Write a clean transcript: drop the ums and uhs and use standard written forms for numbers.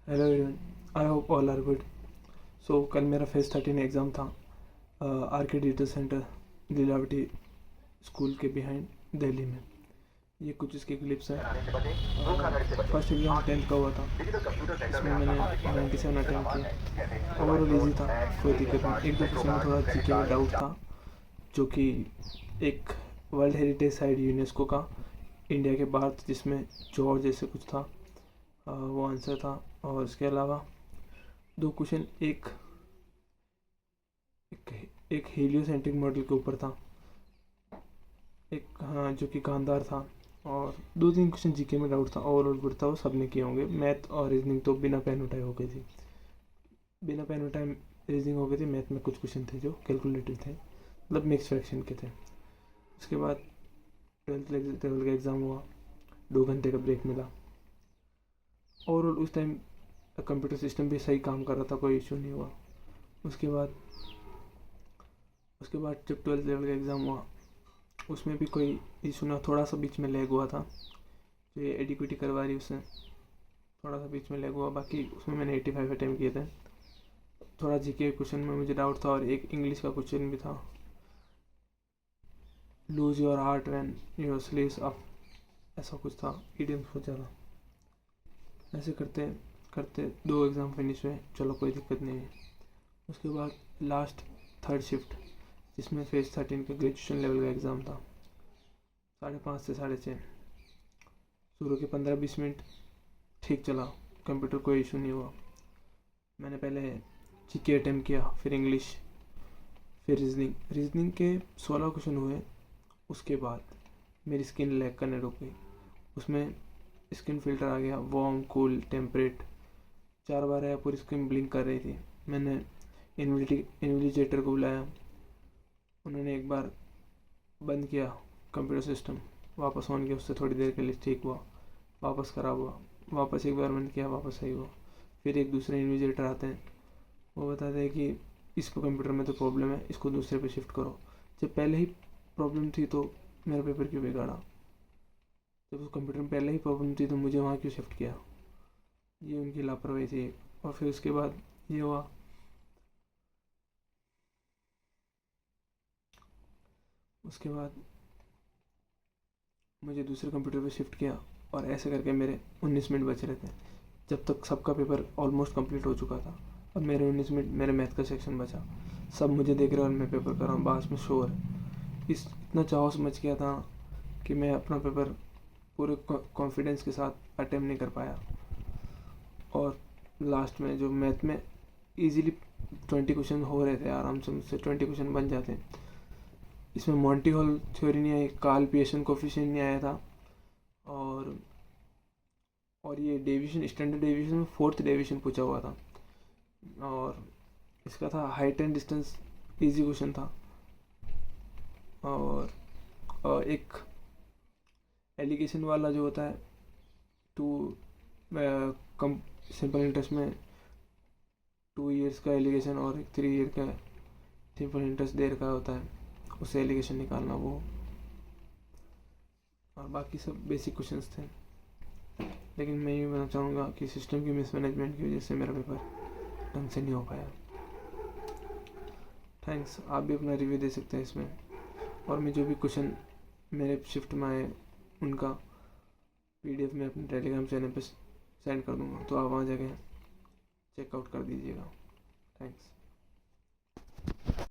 Hello everyone, I hope all are good. So कल मेरा phase 13 exam था R K digital centre Lilavati school के behind Delhi में। ये कुछ इसके क्लिप्स हैं। फर्स्ट एग्ज़ाम 10th का हुआ था। इसमें मैंने 97 अटैम्प्ट किए। ओवरऑल ईजी था, कोई दिक्कत नहीं। एक दो क्वेश्चन में थोड़ा जीके में डाउट था, जो कि एक वर्ल्ड हेरिटेज साइट यूनेस्को का इंडिया के बाहर, जिसमें जॉर्ज जैसे कुछ था, वो आंसर था। और इसके अलावा दो क्वेश्चन एक एक, एक हीलियोसेंट्रिक मॉडल के ऊपर था, एक हाँ जो कि गांधार था। और दो तीन क्वेश्चन जीके में डाउट था। ओवरऑल गुड था, वो सब ने किए होंगे। मैथ और रीजनिंग तो बिना पेन उठाए हो गई थी, बिना पेन उठाए रीजनिंग हो गई थी। मैथ में कुछ क्वेश्चन थे जो कैलकुलेटेड थे, मतलब मिक्स फ्रैक्शन के थे। उसके बाद ट्वेल्थ लेवल का एग्ज़ाम हुआ, 2 घंटे का ब्रेक मिला। ओवरऑल उस टाइम कंप्यूटर सिस्टम भी सही काम कर रहा था, कोई इशू नहीं हुआ। उसके बाद जब ट्वेल्थ लेवल का एग्ज़ाम हुआ, उसमें भी कोई इशू ना, थोड़ा सा बीच में लैग हुआ था। जो ये एडिक्विटी करवा रही उससे थोड़ा सा बीच में लैग हुआ। बाकी उसमें मैंने 85 अटैम्प्ट किए थे। थोड़ा जीके क्वेश्चन में मुझे डाउट था, और एक इंग्लिश का क्वेश्चन भी था, lose your heart when your sleeves up, ऐसा कुछ था। इडियम सोचा था। ऐसे करते करते 2 एग्ज़ाम फिनिश हुए। चलो कोई दिक्कत नहीं है। उसके बाद लास्ट थर्ड शिफ्ट, जिसमें फेज 13 का ग्रेजुएशन लेवल का एग्ज़ाम था, 5:30 से 6:30। शुरू के 15-20 मिनट ठीक चला, कंप्यूटर कोई इशू नहीं हुआ। मैंने पहले जीके अटैम्प्ट किया, फिर इंग्लिश, फिर रीजनिंग के 16 क्वेश्चन हुए। उसके बाद मेरी स्किन लैग करने रुक गई। उसमें स्किन फिल्टर आ गया, वार्म, कूल, टेम्परेट, 4 बार आया। पूरी स्किन ब्लिंक कर रही थी। मैंने इन्विजिलेटर को बुलाया, उन्होंने एक बार बंद किया कंप्यूटर सिस्टम, वापस ऑन किया, उससे थोड़ी देर के लिए ठीक हुआ, वापस ख़राब हुआ, वापस एक बार बंद किया, वापस सही हुआ। फिर एक दूसरे इन्विजिलेटर आते हैं, वो बताते हैं कि इसको कंप्यूटर में तो प्रॉब्लम है, इसको दूसरे पे शिफ्ट करो। जब पहले ही प्रॉब्लम थी तो मेरा पेपर क्यों बिगाड़ा? जब उस कंप्यूटर में पहले ही प्रॉब्लम थी तो मुझे वहाँ क्यों शिफ्ट किया? ये उनकी लापरवाही थी। और फिर उसके बाद ये हुआ। उसके बाद मुझे दूसरे कंप्यूटर पे शिफ्ट किया, और ऐसे करके मेरे 19 मिनट बच रहे थे, जब तक सबका पेपर ऑलमोस्ट कंप्लीट हो चुका था। अब मेरे 19 मिनट, मेरे मैथ का सेक्शन बचा। सब मुझे देख रहे हैं और मैं पेपर कर रहा हूँ, बास में शोर। इतना चाहस मच गया था कि मैं अपना पेपर पूरे कॉन्फिडेंस के साथ अटेम्प्ट नहीं कर पाया। और लास्ट में जो मैथ में इजीली 20 क्वेश्चन हो रहे थे, आराम से मुझसे 20 क्वेश्चन बन जाते हैं। इसमें मॉन्टी हॉल थ्योरी नहीं आई, कार्ल पियर्सन कोफिशिएंट नहीं आया था। और ये डेविएशन, स्टैंडर्ड डेविएशन में 4th डेविएशन पूछा हुआ था। और इसका था height and distance, easy question था। एक एलिगेशन वाला जो होता है, टू कम सिंपल इंटरेस्ट में 2 years का एलिगेशन और 3 year का सिंपल इंटरेस्ट देर का होता है, उससे एलिगेशन निकालना वो। और बाकी सब बेसिक क्वेश्चंस थे। लेकिन मैं ये बताना चाहूँगा कि सिस्टम की मिसमैनेजमेंट की वजह से मेरा पेपर ढंग से नहीं हो पाया। थैंक्स। आप भी अपना रिव्यू दे सकते हैं इसमें। और मैं जो भी क्वेश्चन मेरे शिफ्ट में आए, उनका PDF में अपने टेलीग्राम चैनल पर सेंड कर दूँगा, तो आप वहाँ जाके चेकआउट कर दीजिएगा। थैंक्स।